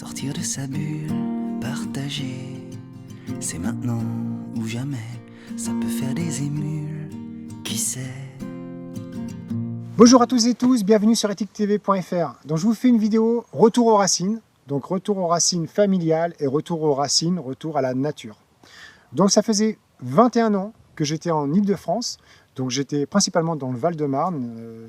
Sortir de sa bulle, partager, c'est maintenant ou jamais, ça peut faire des émules, qui sait. Bonjour à tous et tous, bienvenue sur ethiquetv.fr. Donc je vous fais une vidéo retour aux racines, donc retour aux racines familiales et retour aux racines, retour à la nature. Donc ça faisait 21 ans que j'étais en Île-de-France, donc j'étais principalement dans le Val-de-Marne.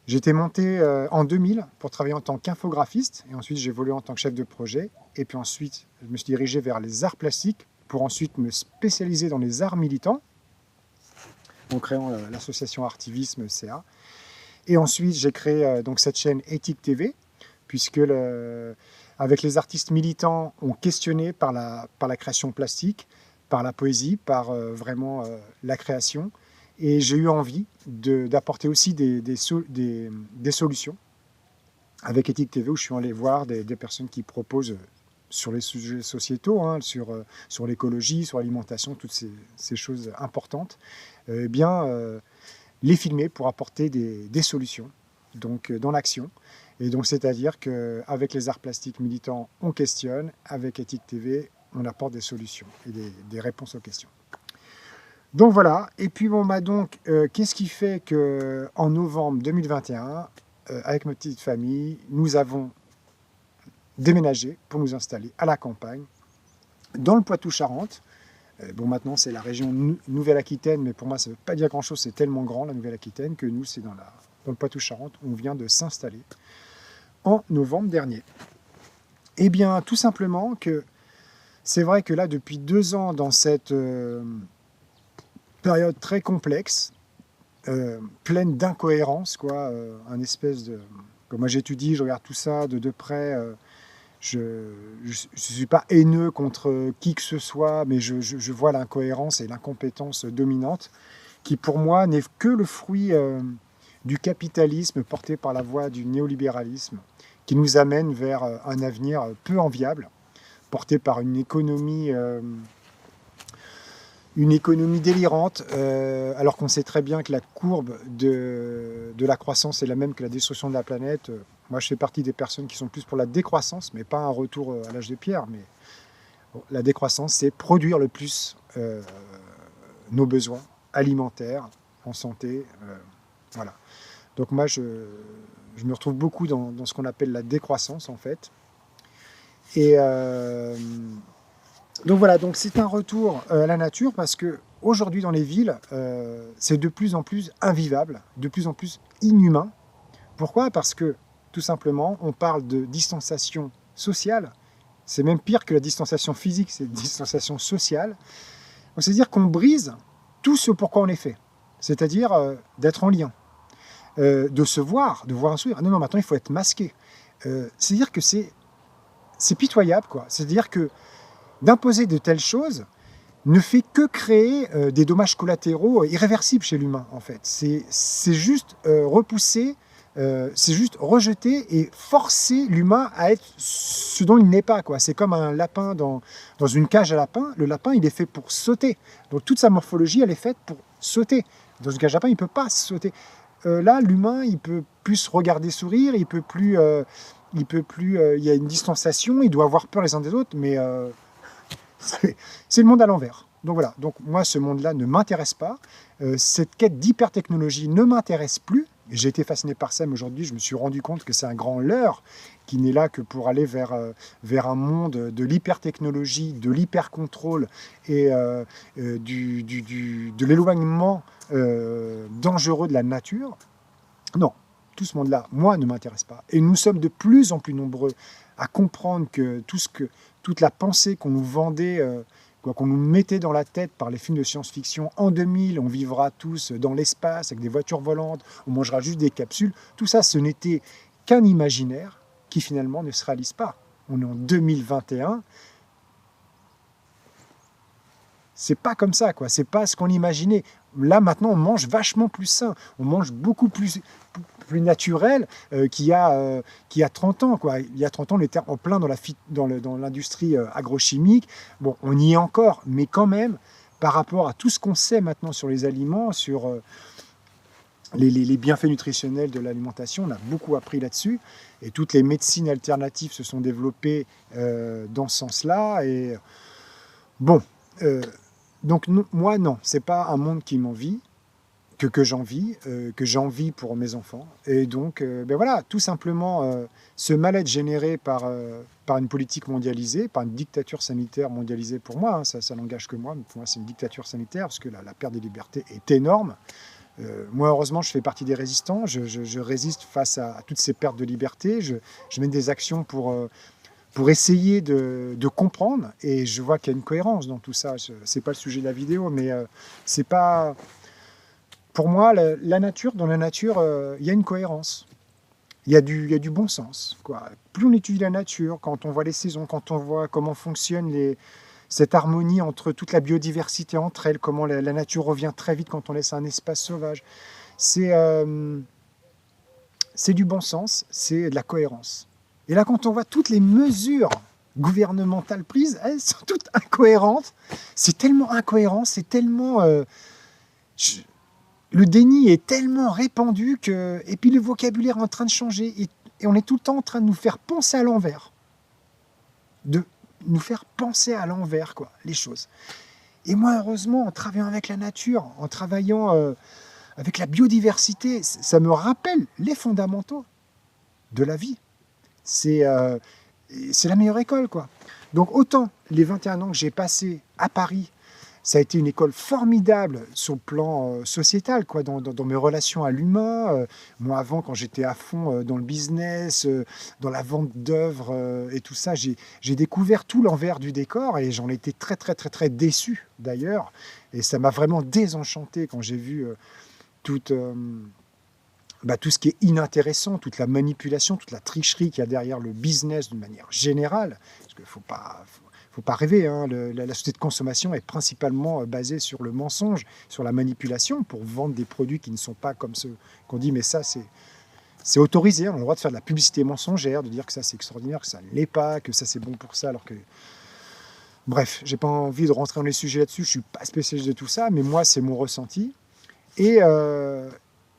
J'étais monté en 2000 pour travailler en tant qu'infographiste et ensuite j'ai évolué en tant que chef de projet. Et puis ensuite, je me suis dirigé vers les arts plastiques pour ensuite me spécialiser dans les arts militants en créant l'association Artivisme CA. Et ensuite, j'ai créé donc cette chaîne Ethique TV puisque avec les artistes militants, on questionnait par la création plastique, par la poésie, par vraiment la création. Et j'ai eu envie d'apporter aussi des solutions avec Ethique TV, où je suis allé voir des personnes qui proposent sur les sujets sociétaux, hein, sur l'écologie, sur l'alimentation, toutes ces choses importantes, les filmer pour apporter des solutions donc, dans l'action. Et donc, c'est-à-dire qu'avec les arts plastiques militants, on questionne, avec Ethique TV, on apporte des solutions et des réponses aux questions. Donc voilà, et puis bon, qu'est-ce qui fait qu'en novembre 2021, avec ma petite famille, nous avons déménagé pour nous installer à la campagne, dans le Poitou-Charentes. Bon, maintenant c'est la région Nouvelle-Aquitaine, mais pour moi ça ne veut pas dire grand-chose, c'est tellement grand la Nouvelle-Aquitaine que nous c'est dans le Poitou-Charentes, on vient de s'installer en novembre dernier. Eh bien, tout simplement que c'est vrai que là, depuis 2 ans, dans cette période très complexe, pleine d'incohérences, quoi, un espèce de... Comme moi j'étudie, je regarde tout ça de près, je ne suis pas haineux contre qui que ce soit, mais je vois l'incohérence et l'incompétence dominante, qui pour moi n'est que le fruit du capitalisme porté par la voie du néolibéralisme, qui nous amène vers un avenir peu enviable, porté par une économie délirante, alors qu'on sait très bien que la courbe de la croissance est la même que la destruction de la planète. Moi, je fais partie des personnes qui sont plus pour la décroissance, mais pas un retour à l'âge de pierre. Mais bon, la décroissance, c'est produire le plus nos besoins alimentaires, en santé. Voilà. Donc moi, je me retrouve beaucoup dans ce qu'on appelle la décroissance, en fait. Et... donc voilà, donc c'est un retour à la nature parce que aujourd'hui dans les villes, c'est de plus en plus invivable, de plus en plus inhumain. Pourquoi ? Parce que tout simplement, on parle de distanciation sociale. C'est même pire que la distanciation physique, c'est la distanciation sociale. C'est-à-dire qu'on brise tout ce pourquoi on est fait. C'est-à-dire d'être en lien, de se voir, de voir un sourire. Non, maintenant il faut être masqué. C'est-à-dire que c'est pitoyable, quoi. C'est-à-dire que d'imposer de telles choses ne fait que créer des dommages collatéraux irréversibles chez l'humain, en fait. C'est juste repousser, c'est juste rejeter et forcer l'humain à être ce dont il n'est pas, quoi. C'est comme un lapin dans une cage à lapins. Le lapin, il est fait pour sauter. Donc toute sa morphologie, elle est faite pour sauter. Dans une cage à lapins, il ne peut pas sauter. Là, l'humain, il peut plus se regarder sourire, il peut plus... il y a une distanciation, il doit avoir peur les uns des autres, mais... c'est le monde à l'envers. Donc voilà, donc moi ce monde-là ne m'intéresse pas, cette quête d'hypertechnologie ne m'intéresse plus, j'ai été fasciné par ça, mais aujourd'hui je me suis rendu compte que c'est un grand leurre qui n'est là que pour aller vers un monde de l'hypertechnologie, de l'hypercontrôle et de l'éloignement dangereux de la nature. Non, tout ce monde-là, moi, ne m'intéresse pas. Et nous sommes de plus en plus nombreux à comprendre que toute la pensée qu'on nous vendait, qu'on nous mettait dans la tête par les films de science-fiction, en 2000, on vivra tous dans l'espace avec des voitures volantes, on mangera juste des capsules, tout ça, ce n'était qu'un imaginaire qui finalement ne se réalise pas. On est en 2021, c'est pas comme ça, quoi. C'est pas ce qu'on imaginait. Là, maintenant, on mange vachement plus sain. On mange beaucoup plus naturel qu'il y a 30 ans, quoi. Il y a 30 ans, on était en plein dans l'industrie agrochimique. Bon, on y est encore, mais quand même, par rapport à tout ce qu'on sait maintenant sur les aliments, sur les bienfaits nutritionnels de l'alimentation. On a beaucoup appris là-dessus. Et toutes les médecines alternatives se sont développées dans ce sens-là. Et bon, donc moi, non, c'est pas un monde qui m'envie, que j'envie pour mes enfants. Et donc, ben voilà, tout simplement, ce mal-être généré par une politique mondialisée, par une dictature sanitaire mondialisée pour moi, hein, ça n'engage que moi, mais pour moi c'est une dictature sanitaire, parce que la perte des libertés est énorme. Moi, heureusement, je fais partie des résistants, je résiste face à toutes ces pertes de liberté, je mène des actions pour essayer de comprendre, et je vois qu'il y a une cohérence dans tout ça. C'est pas le sujet de la vidéo, mais c'est pas... Pour moi, la nature, dans la nature, il y a une cohérence. Il y a du bon sens, quoi. Plus on étudie la nature, quand on voit les saisons, quand on voit comment fonctionne cette harmonie entre toute la biodiversité entre elles, comment la nature revient très vite quand on laisse un espace sauvage, c'est du bon sens, c'est de la cohérence. Et là, quand on voit toutes les mesures gouvernementales prises, elles sont toutes incohérentes. C'est tellement incohérent, c'est tellement... le déni est tellement répandu et puis le vocabulaire est en train de changer et on est tout le temps en train de nous faire penser à l'envers. De nous faire penser à l'envers, quoi, les choses. Et moi, heureusement, en travaillant avec la nature, en travaillant avec la biodiversité, ça me rappelle les fondamentaux de la vie. C'est la meilleure école, quoi. Donc autant les 21 ans que j'ai passés à Paris, ça a été une école formidable sur le plan sociétal, quoi, dans mes relations à l'humain. Moi, avant, quand j'étais à fond dans le business, dans la vente d'œuvres et tout ça, j'ai découvert tout l'envers du décor et j'en étais très, très, très, très déçu, d'ailleurs. Et ça m'a vraiment désenchanté quand j'ai vu tout ce qui est inintéressant, toute la manipulation, toute la tricherie qu'il y a derrière le business d'une manière générale. Parce qu'il faut pas rêver, hein, la société de consommation est principalement basée sur le mensonge, sur la manipulation, pour vendre des produits qui ne sont pas comme ceux qu'on dit, mais ça c'est autorisé, on a le droit de faire de la publicité mensongère, de dire que ça c'est extraordinaire, que ça ne l'est pas, que ça c'est bon pour ça, alors que... Bref, j'ai pas envie de rentrer dans les sujets là-dessus, je suis pas spécialiste de tout ça, mais moi c'est mon ressenti. Et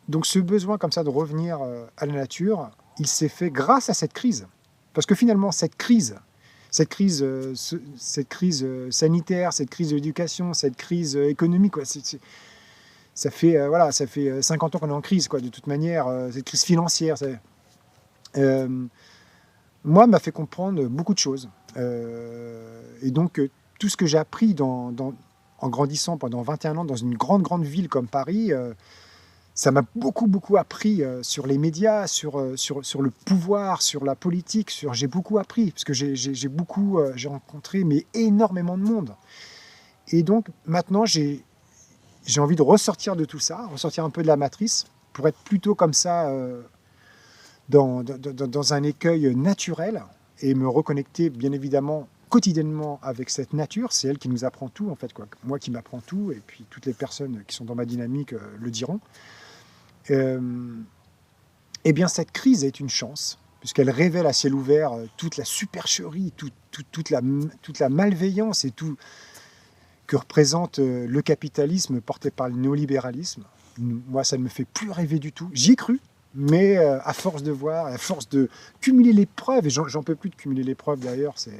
donc ce besoin comme ça de revenir à la nature, il s'est fait grâce à cette crise. Parce que finalement, cette crise sanitaire, cette crise de l'éducation, cette crise économique, quoi, ça fait 50 ans qu'on est en crise, quoi, de toute manière, cette crise financière, moi, m'a fait comprendre beaucoup de choses. Et donc, tout ce que j'ai appris en grandissant pendant 21 ans dans une grande ville comme Paris, ça m'a beaucoup appris sur les médias, sur le pouvoir, sur la politique. J'ai beaucoup appris, parce que j'ai rencontré énormément de monde. Et donc, maintenant, j'ai envie de ressortir de tout ça, ressortir un peu de la matrice, pour être plutôt comme ça, dans un écueil naturel, et me reconnecter, bien évidemment, quotidiennement avec cette nature. C'est elle qui nous apprend tout, en fait, quoi. Moi qui m'apprends tout, et puis toutes les personnes qui sont dans ma dynamique le diront. Eh bien, cette crise est une chance, puisqu'elle révèle à ciel ouvert toute la supercherie, toute la malveillance et tout que représente le capitalisme porté par le néolibéralisme. Moi, ça ne me fait plus rêver du tout. J'y ai cru, mais à force de voir, à force de cumuler les preuves, et j'en peux plus de cumuler les preuves d'ailleurs, c'est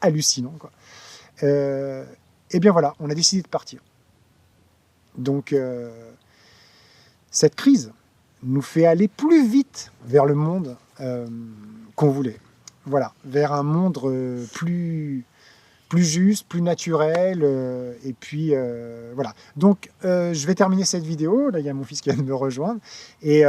hallucinant, quoi. Eh bien voilà, on a décidé de partir. Donc... cette crise nous fait aller plus vite vers le monde qu'on voulait. Voilà, vers un monde plus juste, plus naturel. Et puis, voilà. Donc, je vais terminer cette vidéo. Là, il y a mon fils qui vient de me rejoindre. Et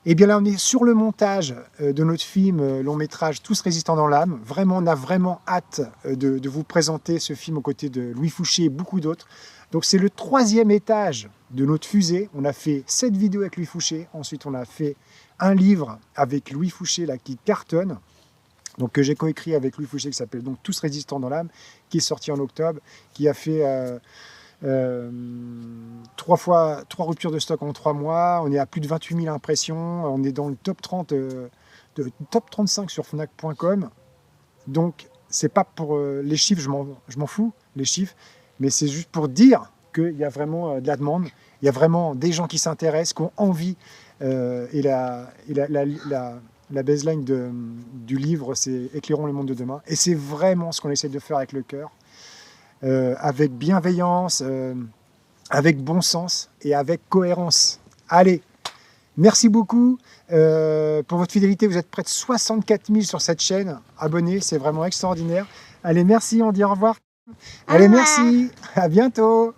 eh bien là, on est sur le montage de notre film long métrage Tous résistants dans l'âme. Vraiment, on a vraiment hâte de vous présenter ce film aux côtés de Louis Fouché et beaucoup d'autres. Donc c'est le 3e étage de notre fusée. On a fait 7 vidéos avec Louis Fouché. Ensuite, on a fait un livre avec Louis Fouché là, qui cartonne. Donc que j'ai coécrit avec Louis Fouché, qui s'appelle donc Tous résistants dans l'âme, qui est sorti en octobre, qui a fait 3 ruptures de stock en 3 mois. On est à plus de 28 000 impressions. On est dans le top 30, top 35 sur Fnac.com. Donc c'est pas pour les chiffres, je m'en fous, les chiffres. Mais c'est juste pour dire qu'il y a vraiment de la demande, il y a vraiment des gens qui s'intéressent, qui ont envie. Et la baseline du livre, c'est Éclairons le monde de demain. Et c'est vraiment ce qu'on essaie de faire avec le cœur, avec bienveillance, avec bon sens et avec cohérence. Allez, merci beaucoup pour votre fidélité. Vous êtes près de 64 000 sur cette chaîne. Abonnés, c'est vraiment extraordinaire. Allez, merci, on dit au revoir. Allez, merci, à bientôt.